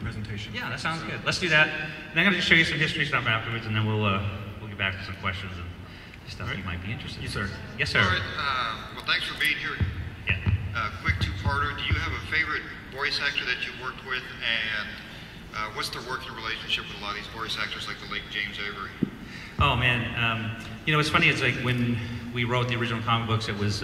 presentation. Yeah, that sounds good. Let's do that. And I'm going to just show you some history stuff afterwards, and then we'll get back to some questions and stuff you might be interested in. Yes, sir. Yes, sir. All right. Well, thanks for being here. Yeah. Quick two-parter. Do you have a favorite voice actor that you worked with, and what's the working relationship with a lot of these voice actors like the late James Avery? Oh man, you know what's funny is like when we wrote the original comic books, it was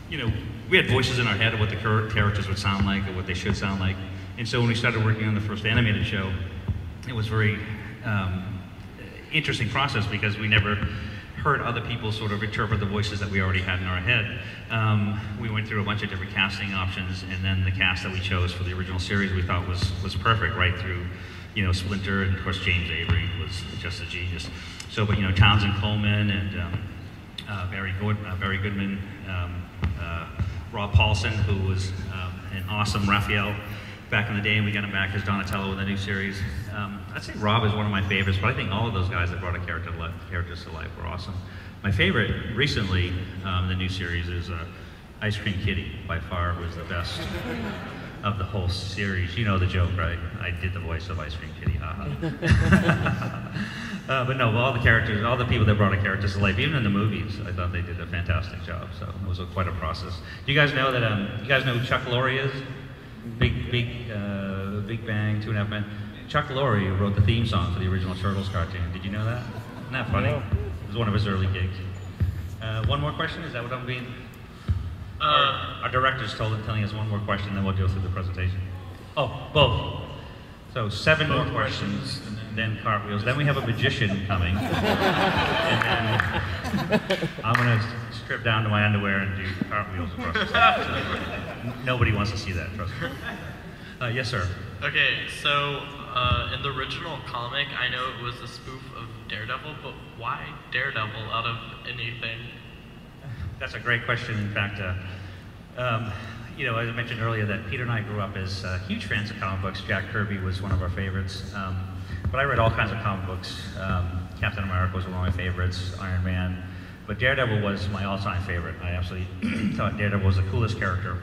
you know, we had voices in our head of what the characters would sound like or what they should sound like, and so when we started working on the first animated show, it was very interesting process because we never heard other people sort of interpret the voices that we already had in our head. We went through a bunch of different casting options, and then the cast that we chose for the original series we thought was perfect, right through, you know, Splinter, and of course James Avery was just a genius. So, but you know, Townsend Coleman and Barry Goodman, Rob Paulson, who was an awesome Raphael back in the day, and we got him back as Donatello in the new series. I'd say Rob is one of my favorites, but I think all of those guys that brought characters to life were awesome. My favorite recently in the new series is Ice Cream Kitty. By far was the best of the whole series. You know the joke, right? I did the voice of Ice Cream Kitty, haha. But no, all the characters, all the people that brought the characters to life, even in the movies, I thought they did a fantastic job. So it was quite a process. Do you guys know that? You guys know who Chuck Lorre is? Big Bang, 2.5 Men. Chuck Lorre wrote the theme song for the original Turtles cartoon. Did you know that? Isn't that funny? It was one of his early gigs. One more question? Is that what I'm being? Our director's telling us one more question, then we'll go through the presentation. Oh, both. So 7 more questions, and then cartwheels. Then we have a magician coming. And then I'm going to strip down to my underwear and do cartwheels across the stage. So nobody wants to see that, trust me. Yes, sir. Okay, so in the original comic, I know it was a spoof of Daredevil, but why Daredevil out of anything? That's a great question. In fact, you know, as I mentioned earlier, that Peter and I grew up as huge fans of comic books. Jack Kirby was one of our favorites. But I read all kinds of comic books. Captain America was one of my favorites, Iron Man. But Daredevil was my all-time favorite. I absolutely thought Daredevil was the coolest character.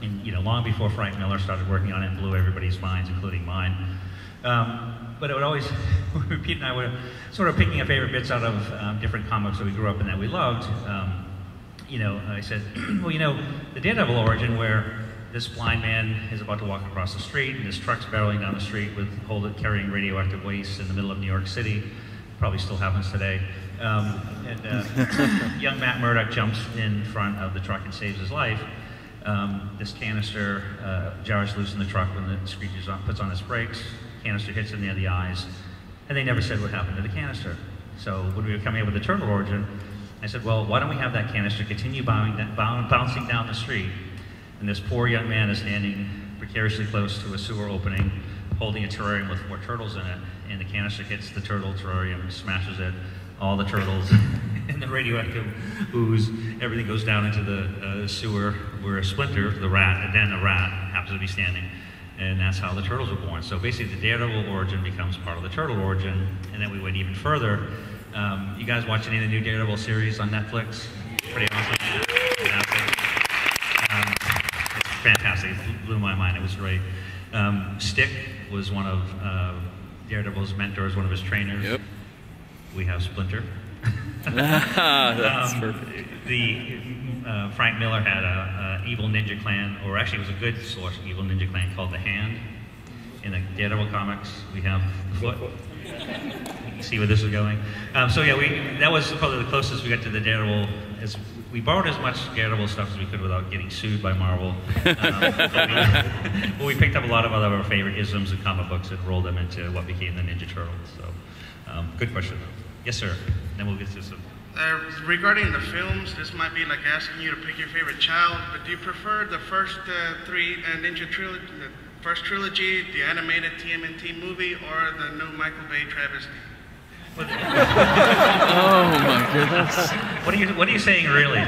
And, you know, long before Frank Miller started working on it and blew everybody's minds, including mine. But it would always, Pete and I were sort of picking our favorite bits out of different comics that we grew up in that we loved. You know, I said, well, you know, the Daredevil origin where this blind man is about to walk across the street and his truck's barreling down the street with carrying radioactive waste in the middle of New York City, probably still happens today. Young Matt Murdock jumps in front of the truck and saves his life. This canister jars loose in the truck when the screeches puts on his brakes. Canister hits him near the eyes, and they never said what happened to the canister. So when we were coming up with the turtle origin, I said, well, why don't we have that canister continue bouncing down the street, and this poor young man is standing precariously close to a sewer opening, holding a terrarium with 4 turtles in it, and the canister hits the turtle terrarium, smashes it, all the turtles, and the radioactive ooze, everything goes down into the sewer where Splinter, the rat, and then a rat happens to be standing, and that's how the turtles were born. So basically the Daredevil origin becomes part of the turtle origin, and then we went even further. You guys watch any of the new Daredevil series on Netflix? Pretty awesome. It's fantastic. It blew my mind. It was great. Stick was one of Daredevil's mentors, one of his trainers. Yep. We have Splinter. That's perfect. Frank Miller had an evil ninja clan, or actually it was a good source evil ninja clan called the Hand. In the Daredevil comics, we have the Foot. You can see where this is going. So yeah, that was probably the closest we got to the Daredevil. We borrowed as much Daredevil stuff as we could without getting sued by Marvel. But we picked up a lot of other favorite isms and comic books and rolled them into what became the Ninja Turtles. So, good question. Yes, sir. Then we'll get to some. Regarding the films, this might be like asking you to pick your favorite child, but do you prefer the first 3 Ninja trilogy, the first trilogy, the animated TMNT movie, or the new Michael Bay travesty? Oh my goodness! What are you saying, really?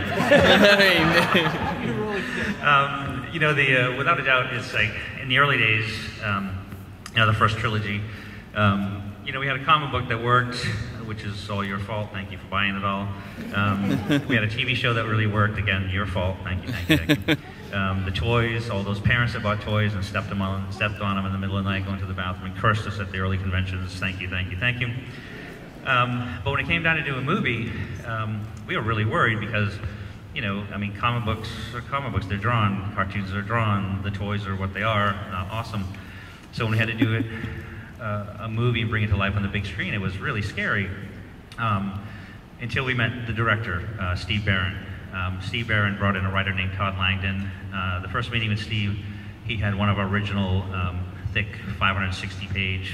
You know, without a doubt, it's like in the early days, you know, the first trilogy. you know, we had a comic book that worked, which is all your fault. Thank you for buying it all. We had a TV show that really worked. Again, your fault. Thank you, thank you, thank you. The toys, all those parents that bought toys and stepped on them in the middle of the night going to the bathroom and cursed us at the early conventions. Thank you, thank you, thank you. But when it came down to do a movie, we were really worried because, you know, I mean, comic books are comic books. They're drawn. Cartoons are drawn. The toys are what they are. Awesome. So when we had to do it, a movie and bring it to life on the big screen, it was really scary. Until we met the director, Steve Barron. Steve Barron brought in a writer named Todd Langdon. The first meeting with Steve, he had one of our original thick 560-page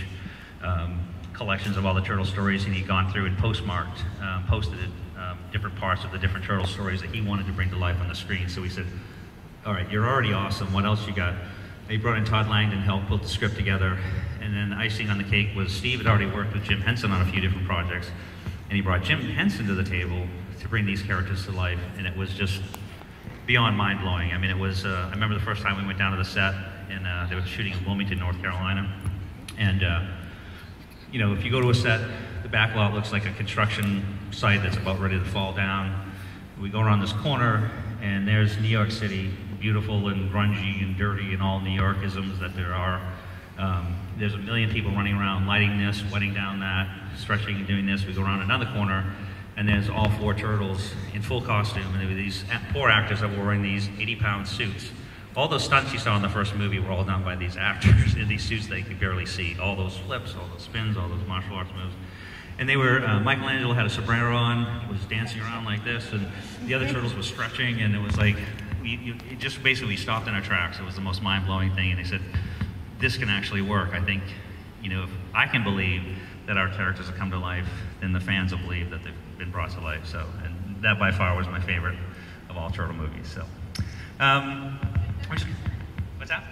collections of all the Turtle stories, and he'd gone through and postmarked, posted it, different parts of the different Turtle stories that he wanted to bring to life on the screen. So we said, all right, you're already awesome. What else you got? They brought in Todd Langdon to help put the script together. And then icing on the cake was Steve had already worked with Jim Henson on a few different projects. And he brought Jim Henson to the table to bring these characters to life. And it was just beyond mind-blowing. I mean, it was, I remember the first time we went down to the set, and they were shooting in Wilmington, North Carolina. And, you know, if you go to a set, the back lot looks like a construction site that's about ready to fall down. We go around this corner, and there's New York City, beautiful and grungy and dirty and all New Yorkisms that there are. There's a million people running around, lighting this, wetting down that, stretching and doing this. We go around another corner, and there's all 4 turtles in full costume, and there were these poor actors that were wearing these 80-pound suits. All those stunts you saw in the first movie were all done by these actors in these suits they could barely see. All those flips, all those spins, all those martial arts moves. And they were, Michelangelo had a sombrero on, he was dancing around like this, and the other turtles were stretching, and it was like, it just basically stopped in our tracks. It was the most mind-blowing thing, and they said, this can actually work. I think, you know, if I can believe that our characters have come to life, then the fans will believe that they've been brought to life. So, and that by far was my favorite of all Turtle movies. So, what's that?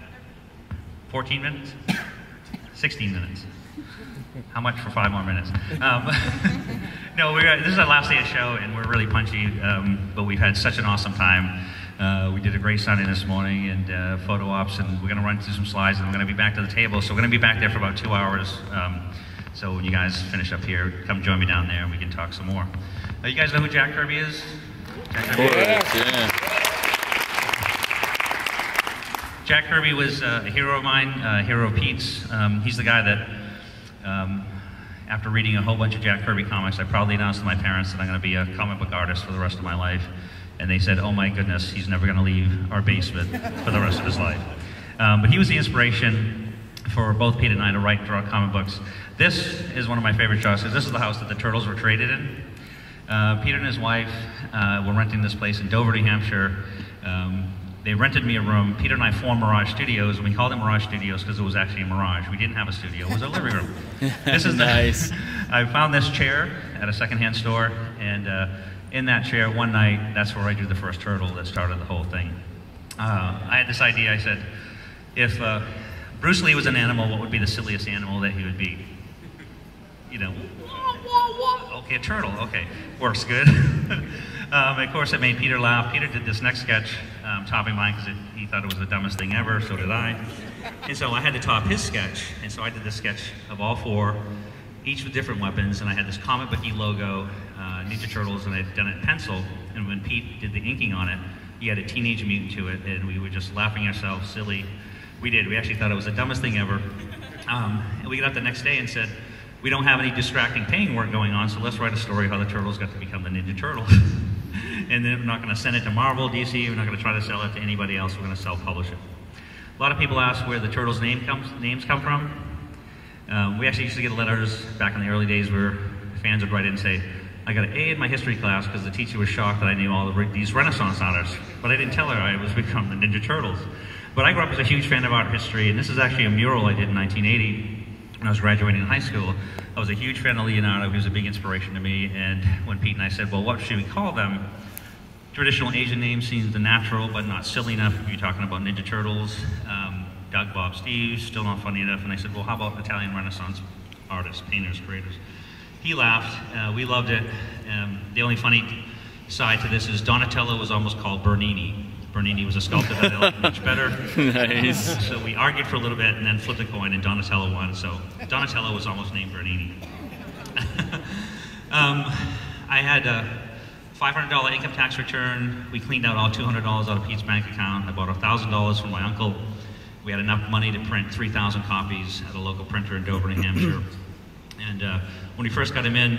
14 minutes? 16 minutes. How much for 5 more minutes? No, this is our last day of the show, and we're really punchy, but we've had such an awesome time. We did a great Sunday this morning and photo ops, and we're going to run through some slides, and we're going to be back to the table. So we're going to be back there for about 2 hours. So when you guys finish up here, come join me down there, and we can talk some more. You guys know who Jack Kirby is? Jack Kirby? Yeah. Jack Kirby was a hero of mine, hero of Pete's. He's the guy that, after reading a whole bunch of Jack Kirby comics, I proudly announced to my parents that I'm going to be a comic book artist for the rest of my life. And they said, oh my goodness, he's never going to leave our basement for the rest of his life. But he was the inspiration for both Pete and I to write and draw comic books. This is one of my favorite shots, because this is the house that the Turtles were traded in. Peter and his wife were renting this place in Dover, New Hampshire. They rented me a room. Peter and I formed Mirage Studios, and we called it Mirage Studios because it was actually a mirage. We didn't have a studio, it was a living room. This is nice. I found this chair at a secondhand store, and in that chair one night, that's where I drew the first turtle that started the whole thing. I had this idea. I said, if Bruce Lee was an animal, what would be the silliest animal that he would be? You know, okay, a turtle, okay, works good. Of course, it made Peter laugh. Peter did this next sketch, topping mine, because he thought it was the dumbest thing ever, so did I. And so I had to top his sketch, and so I did this sketch of all 4, each with different weapons, and I had this comic booky logo, Ninja Turtles, and I'd done it in pencil, and when Pete did the inking on it, he had a Teenage Mutant to it, and we were just laughing ourselves silly. We did. We actually thought it was the dumbest thing ever. And we got up the next day and said, we don't have any distracting painting work going on, so let's write a story how the Turtles got to become the Ninja Turtles. And then we're not going to send it to Marvel, DC, we're not going to try to sell it to anybody else, we're going to self-publish it. A lot of people ask where the Turtles' names come from. We actually used to get letters back in the early days where fans would write in and say, I got an A in my history class because the teacher was shocked that I knew all these Renaissance artists, but I didn't tell her I was become the Ninja Turtles. But I grew up as a huge fan of art history, and this is actually a mural I did in 1980 when I was graduating in high school. I was a huge fan of Leonardo. He was a big inspiration to me, and when Pete and I said, well, what should we call them? Traditional Asian name seems the natural, but not silly enough if you're talking about Ninja Turtles. Doug, Bob, Steve, still not funny enough. And I said, well, how about Italian Renaissance artists, painters, creators? He laughed. We loved it. The only funny side to this is Donatello was almost called Bernini. Bernini was a sculptor that I liked much better. Nice. So we argued for a little bit and then flipped a coin and Donatello won. So Donatello was almost named Bernini. I had a $500 income tax return. We cleaned out all $200 out of Pete's bank account. I bought $1,000 from my uncle. We had enough money to print 3,000 copies at a local printer in Dover, New Hampshire. And when we first got him in,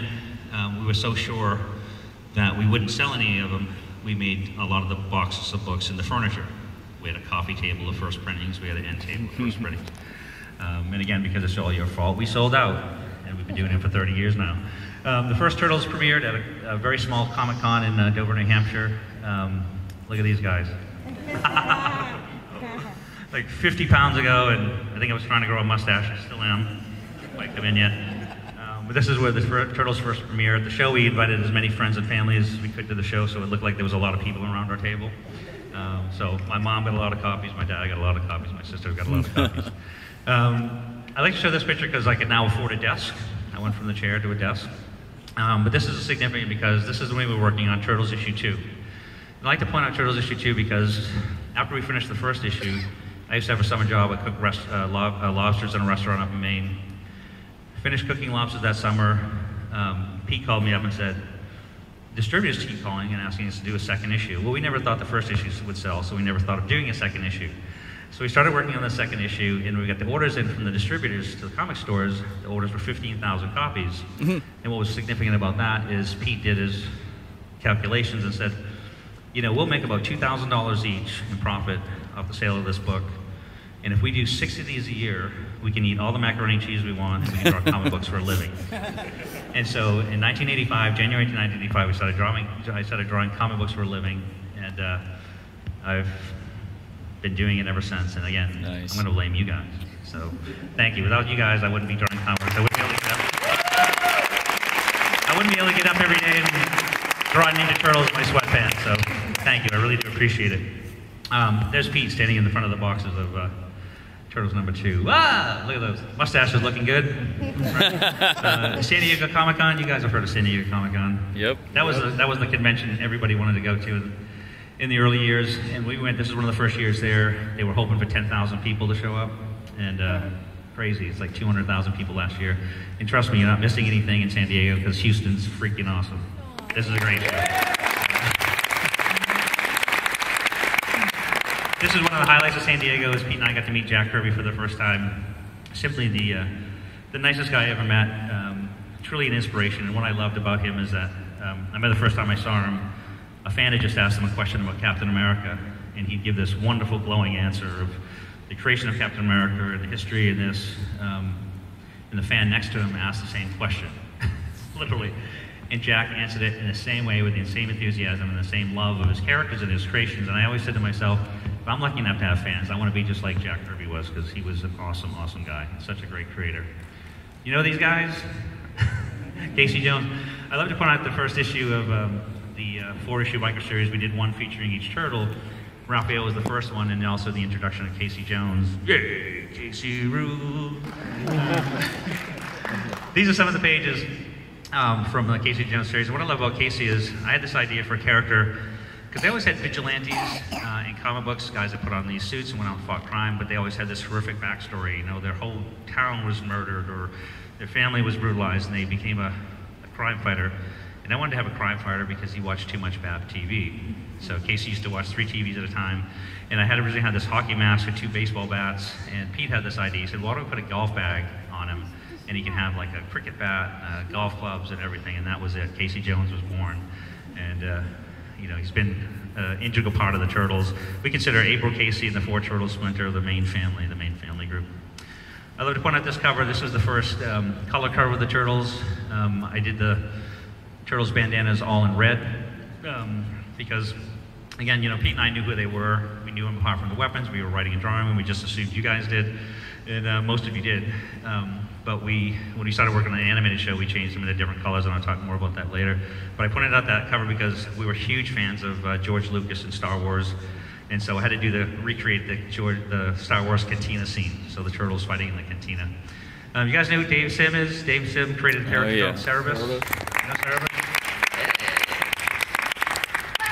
we were so sure that we wouldn't sell any of them. We made a lot of the boxes of books into furniture. We had a coffee table of first printings. We had an end table of first printings. And again, because it's all your fault, we sold out. And we've been doing it for 30 years now. The first Turtles premiered at a very small Comic-Con in Dover, New Hampshire. Look at these guys. Like 50 pounds ago, and I think I was trying to grow a mustache. I still am. Quite come in yet. But this is where the Turtles first premiered. The show, we invited as many friends and family as we could to the show, so it looked like there was a lot of people around our table. So my mom got a lot of copies, my dad got a lot of copies, my sister got a lot of copies. I like to show this picture because I can now afford a desk. I went from the chair to a desk. But this is significant because this is the way we're working on Turtles issue 2. I'd like to point out Turtles issue 2 because after we finished the first issue, I used to have a summer job. I cooked lobsters in a restaurant up in Maine. Finished cooking lobsters that summer. Pete called me up and said, distributors keep calling and asking us to do a second issue. Well, we never thought the first issue would sell, so we never thought of doing a second issue. So we started working on the second issue, and we got the orders in from the distributors to the comic stores. The orders were 15,000 copies. Mm-hmm. And what was significant about that is Pete did his calculations and said, you know, we'll make about $2,000 each in profit off the sale of this book. And if we do 6 of these a year, we can eat all the macaroni and cheese we want, and we can draw comic books for a living. And so in 1985, January 1985, I started drawing comic books for a living, and I've been doing it ever since. And again, nice. I'm going to blame you guys. So thank you. Without you guys, I wouldn't be drawing comic books. I wouldn't be able to get up every day and draw Ninja Turtles in my sweatpants. So thank you. I really do appreciate it. There's Pete standing in the front of the boxes of Turtles number 2. Ah, look at those mustaches looking good. San Diego Comic-Con. You guys have heard of San Diego Comic-Con? Yep. That was the convention everybody wanted to go to in the early years, and we went. This is one of the first years there. They were hoping for 10,000 people to show up, and crazy. It's like 200,000 people last year. And trust me, you're not missing anything in San Diego because Houston's freaking awesome. This is a great show. This is one of the highlights of San Diego. Is Pete and I got to meet Jack Kirby for the first time. Simply the nicest guy I ever met. Truly an inspiration. And what I loved about him is that I remember the first time I saw him, a fan had just asked him a question about Captain America, and he'd give this wonderful, glowing answer of the creation of Captain America and the history of this. And the fan next to him asked the same question, literally. And Jack answered it in the same way, with the same enthusiasm and the same love of his characters and his creations. And I always said to myself, if I'm lucky enough to have fans, I want to be just like Jack Kirby was, because he was an awesome, awesome guy. Such a great creator. You know these guys? Casey Jones. I love to point out the first issue of the 4-issue biker series. We did one featuring each turtle. Raphael was the first one, and also the introduction of Casey Jones. Yay, Casey rule. These are some of the pages from the Casey Jones series. And what I love about Casey is I had this idea for a character, because they always had vigilantes in comic books, guys that put on these suits and went out and fought crime, but they always had this horrific backstory. You know, their whole town was murdered, or their family was brutalized, and they became a crime fighter. And I wanted to have a crime fighter because he watched too much bad TV. So Casey used to watch 3 TVs at a time. And I had originally had this hockey mask with 2 baseball bats. And Pete had this idea. He said, why don't we put a golf bag on him? And he can have like a cricket bat, golf clubs, and everything. And that was it. Casey Jones was born. And you know, he's been an integral part of the Turtles. We consider April Casey and the 4 Turtle Splinter the main family group. I love to point out this cover. This is the first color cover of the Turtles. I did the Turtles bandanas all in red because, again, you know, Pete and I knew who they were. We knew them apart from the weapons. We were writing and drawing them. We just assumed you guys did, and most of you did. But when we started working on the animated show, we changed them into different colors, and I'll talk more about that later. But I pointed out that cover because we were huge fans of George Lucas and Star Wars, and so I had to recreate the Star Wars cantina scene, so the Turtles fighting in the cantina. You guys know who Dave Sim is? Dave Sim created a character called Cerebus. You know Cerebus?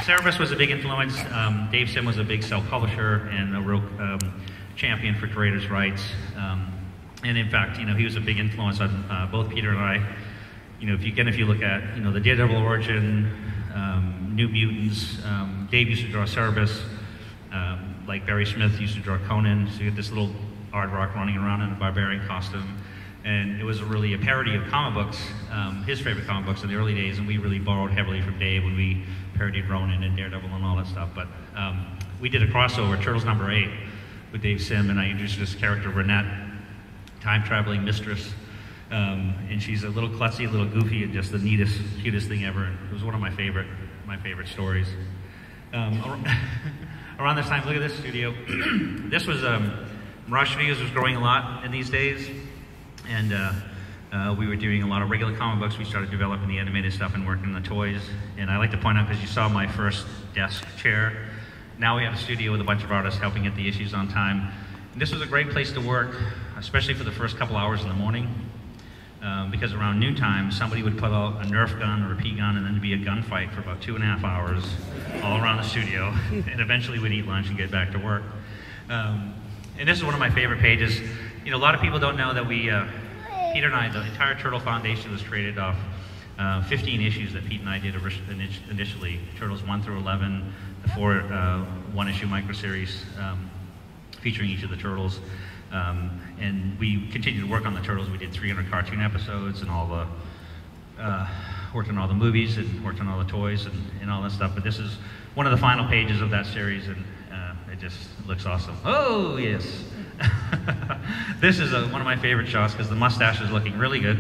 Cerebus was a big influence. Dave Sim was a big self-publisher and a real champion for creators' rights. And in fact, you know, he was a big influence on both Peter and I. You know, if you look at, you know, the Daredevil origin, New Mutants, Dave used to draw Cerebus, like Barry Smith used to draw Conan. So you had this little aardvark running around in a barbarian costume. And it was really a parody of comic books, his favorite comic books in the early days, and we really borrowed heavily from Dave when we parodied Ronin and Daredevil and all that stuff. But we did a crossover, Turtles #8, with Dave Sim, and I introduced this character, Renette, time-traveling mistress. And she's a little klutzy, a little goofy, and just the neatest, cutest thing ever. And it was one of my favorite stories. Around this time, look at this studio. This was, Mirage Studios was growing a lot in these days. And we were doing a lot of regular comic books. We started developing the animated stuff and working on the toys. And I like to point out, because you saw my first desk chair, now we have a studio with a bunch of artists helping get the issues on time. And this was a great place to work, especially for the first couple hours in the morning. Because around noontime, somebody would put out a Nerf gun or a P gun, and then there'd be a gunfight for about 2.5 hours all around the studio. And eventually we'd eat lunch and get back to work. And this is one of my favorite pages. You know, a lot of people don't know that we, Peter and I, the entire Turtle Foundation was created off 15 issues that Pete and I did initially. Turtles 1 through 11, the 4 one-issue microseries featuring each of the Turtles. And we continued to work on the Turtles. We did 300 cartoon episodes and all the, worked on all the movies and worked on all the toys and all that stuff. But this is one of the final pages of that series, and it just looks awesome. Oh, yes. This is one of my favorite shots because the mustache is looking really good.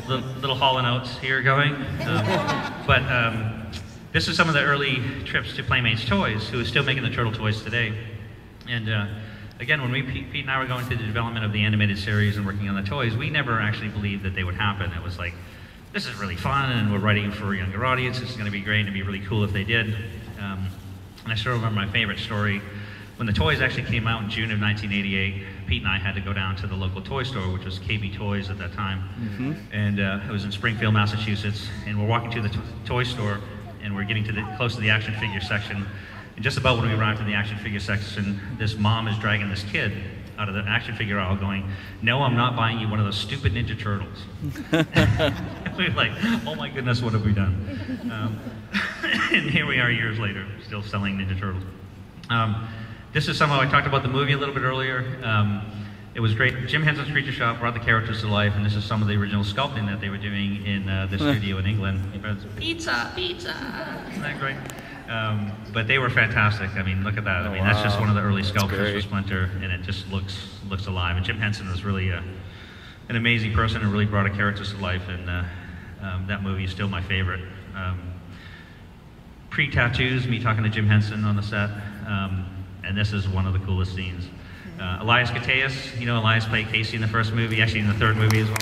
little Hall & Oates here going. This is some of the early trips to Playmates Toys, who is still making the Turtle toys today. And again, when Pete and I were going through the development of the animated series and working on the toys, we never actually believed that they would happen. It was like, this is really fun, and we're writing for a younger audience. It's going to be great, and it'd be really cool if they did. And I still remember my favorite story. When the toys actually came out in June of 1988, Pete and I had to go down to the local toy store, which was KB Toys at that time. Mm-hmm. And it was in Springfield, Massachusetts. And we're walking to the toy store, and we're getting close to the action figure section. And just about when we arrived in the action figure section, this mom is dragging this kid out of the action figure aisle going, "No, I'm not buying you one of those stupid Ninja Turtles." We were like, oh my goodness, what have we done? And here we are years later, still selling Ninja Turtles. This is somehow, I talked about the movie a little bit earlier. It was great. Jim Henson's Creature Shop brought the characters to life, and this is some of the original sculpting that they were doing in the studio in England. Pizza, pizza. Isn't that great? But they were fantastic. I mean, look at that. I mean, that's just one of the early sculptures for Splinter, and it just looks alive. And Jim Henson was really an amazing person and really brought the characters to life, and that movie is still my favorite. Pre-tattoos, me talking to Jim Henson on the set, and this is one of the coolest scenes. Elias Koteas, you know, Elias played Casey in the first movie, actually in the third movie as well.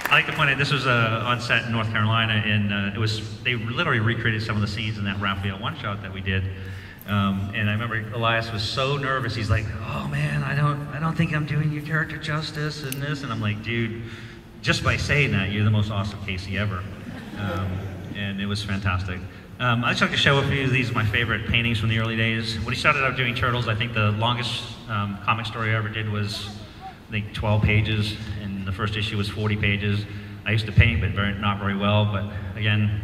I like to point out, this was on set in North Carolina, and they literally recreated some of the scenes in that Raphael one-shot that we did. And I remember Elias was so nervous. He's like, "Oh man, I don't think I'm doing your character justice and this." And I'm like, "Dude, just by saying that, you're the most awesome Casey ever." And it was fantastic. I'd just like to show a few of these my favorite paintings from the early days. When he started out doing Turtles, I think the longest comic story I ever did was, I think, 12 pages, and the first issue was 40 pages. I used to paint, but not very well. But again,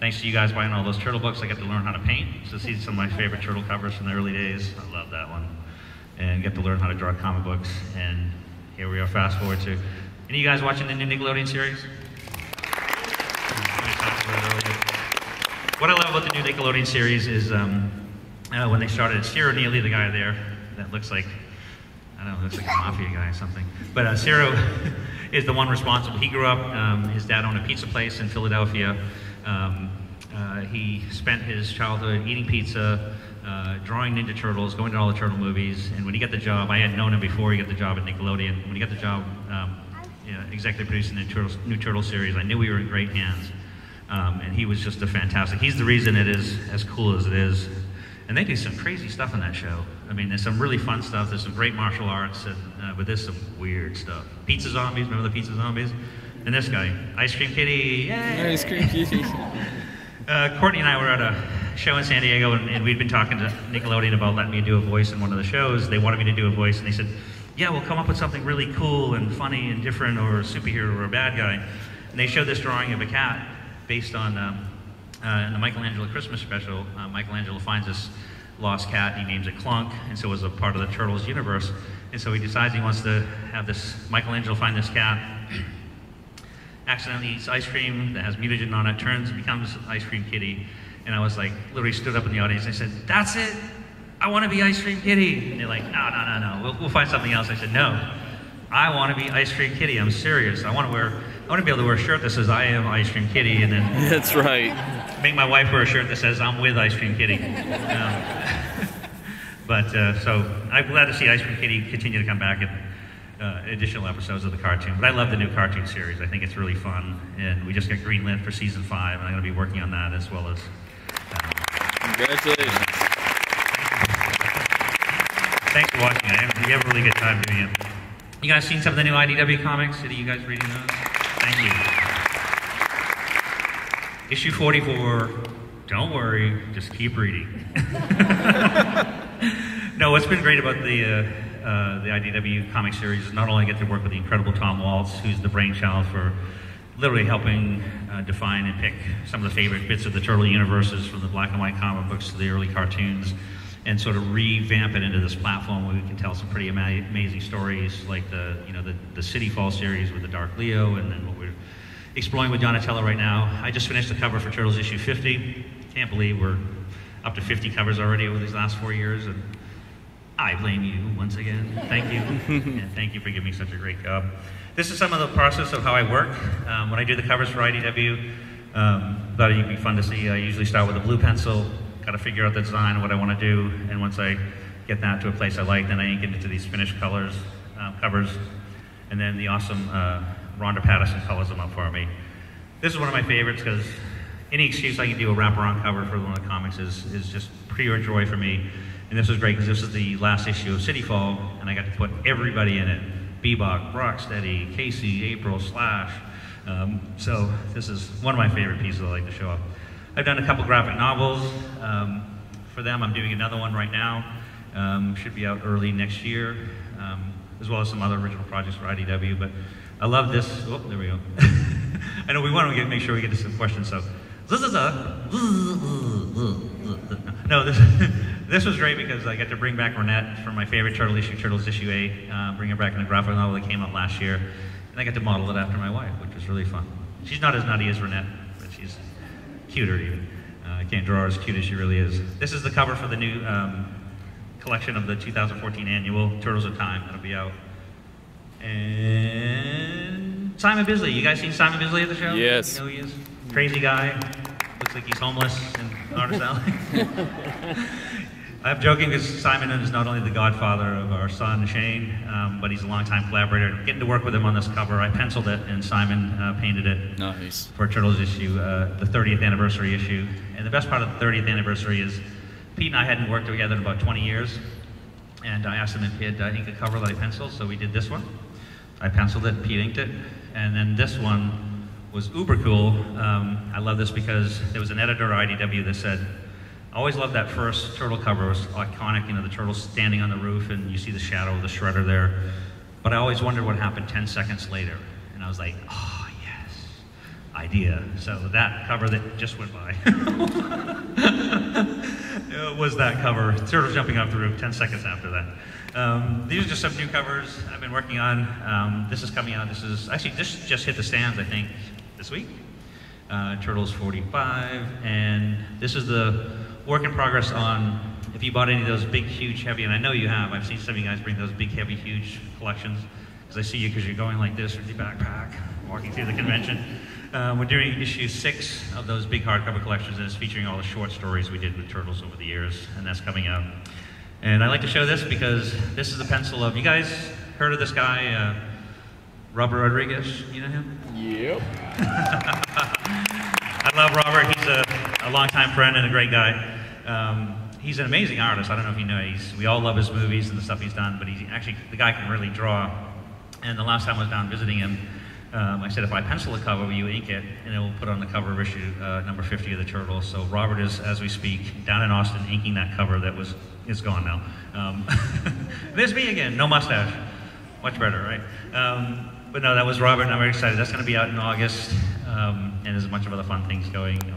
thanks to you guys buying all those Turtle books, I got to learn how to paint. So see some of my favorite Turtle covers from the early days. I love that one. And get to learn how to draw comic books. And here we are, fast forward to, any of you guys watching the new Nickelodeon series? What I love about the new Nickelodeon series is when they started, Ciro Neely, the guy there, that looks like, I don't know, looks like a mafia guy or something. But Ciro is the one responsible. He grew up, his dad owned a pizza place in Philadelphia. He spent his childhood eating pizza, drawing Ninja Turtles, going to all the Turtle movies. And when he got the job, I had known him before he got the job at Nickelodeon. When he got the job executive producing the new Turtle series, I knew we were in great hands. And he was just he's the reason it is as cool as it is. And they do some crazy stuff in that show. I mean, there's some really fun stuff, there's some great martial arts, but there's some weird stuff. Pizza Zombies, remember the Pizza Zombies? And this guy, Ice Cream Kitty, yay! Ice Cream Kitty. Courtney and I were at a show in San Diego, and we'd been talking to Nickelodeon about letting me do a voice in one of the shows. They wanted me to do a voice, and they said, yeah, we'll come up with something really cool and funny and different, or a superhero or a bad guy. And they showed this drawing of a cat based on in the Michelangelo Christmas special. Michelangelo finds this lost cat, and he names it Clunk, and so it was a part of the Turtles universe. And so he decides he wants to have this Michelangelo find this cat, accidentally eats ice cream that has mutagen on it, becomes Ice Cream Kitty. And I was like, literally stood up in the audience and I said, that's it, I want to be Ice Cream Kitty. And they're like, no, we'll find something else. I said, no, I want to be Ice Cream Kitty, I'm serious. I want to be able to wear a shirt that says I am Ice Cream Kitty, and then That's right. make my wife wear a shirt that says I'm with Ice Cream Kitty. So I'm glad to see Ice Cream Kitty continue to come back in additional episodes of the cartoon. But I love the new cartoon series. I think it's really fun, and we just got greenlit for season 5, and I'm going to be working on that as well as. Congratulations. Thanks for watching. We have a really good time doing it. You guys seen some of the new IDW comics? Are you guys reading those? Thank you. Issue 44. Don't worry, just keep reading. No, what's been great about the IDW comic series is not only I get to work with the incredible Tom Waltz, who's the brainchild for literally helping define and pick some of the favorite bits of the Turtle universes, from the black and white comic books to the early cartoons, and sort of revamp it into this platform where we can tell some pretty amazing stories, like the City Fall series with the Dark Leo, and then what we're exploring with Donatello right now. I just finished the cover for Turtles issue 50. Can't believe we're up to 50 covers already over these last 4 years, and I blame you once again. Thank you, and thank you for giving me such a great job. This is some of the process of how I work. When I do the covers for IDW, thought it'd be fun to see. I usually start with a blue pencil, got to figure out the design, what I want to do, and once I get that to a place I like, then I ink it into these finished covers, and then the awesome Rhonda Patterson colors them up for me. This is one of my favorites because any excuse I can do a wraparound cover for one of the comics is just pure joy for me. And this was great because this is the last issue of City Fall, and I got to put everybody in it. Bebop, Rocksteady, Casey, April, Slash. So this is one of my favorite pieces I like to show up. I've done a couple graphic novels for them. I'm doing another one right now. Should be out early next year, as well as some other original projects for IDW. But I love this. Oh, there we go. I know we want to make sure we get to some questions. So, no, this was great because I got to bring back Renette from my favorite Turtle issue, Turtles issue 8. Bring her back in a graphic novel that came out last year, and I got to model it after my wife, which was really fun. She's not as nutty as Renette, but she's cuter even. I can't draw her as cute as she really is. This is the cover for the new collection of the 2014 annual Turtles of Time that'll be out. And Simon Bisley. You guys seen Simon Bisley at the show? Yes. You know who he is? Crazy guy. Looks like he's homeless in Artist Alley. I'm joking because Simon is not only the godfather of our son, Shane, but he's a longtime collaborator. Getting to work with him on this cover, I penciled it and Simon painted it. Nice. For a Turtles issue, the 30th anniversary issue. And the best part of the 30th anniversary is Pete and I hadn't worked together in about 20 years. And I asked him if he'd ink a cover that I penciled, so we did this one. I penciled it, Pete inked it. And then this one was uber cool. I love this because there was an editor at IDW that said, I always loved that first Turtle cover. It was iconic, you know, the turtles standing on the roof and you see the shadow of the shredder there. But I always wondered what happened 10 seconds later. And I was like, oh yes, idea. So that cover that just went by was that cover. Turtles jumping off the roof 10 seconds after that. These are just some new covers I've been working on. This is coming out. This is actually just hit the stands, I think, this week. Turtles 45, and this is the work in progress on if you bought any of those big, huge, heavy, and I know you have. I've seen some of you guys bring those big, heavy, huge collections, because I see you because you're going like this with your backpack, walking through the convention. We're doing issue 6 of those big hardcover collections, and it's featuring all the short stories we did with Turtles over the years, and that's coming out. And I like to show this because this is the pencil of, you guys heard of this guy, Robert Rodriguez? You know him? Yep. I love Robert. He's a longtime friend and a great guy. He's an amazing artist. I don't know if you know. We all love his movies and the stuff he's done, but the guy can really draw. And the last time I was down visiting him, I said, if I pencil the cover, will you ink it? And it will put on the cover of issue number 50 of the Turtles. So Robert is, as we speak, down in Austin inking that cover that is gone now. There's me again, no mustache. Much better, right? But no, that was Robert, and I'm very excited. That's going to be out in August, and there's a bunch of other fun things going on.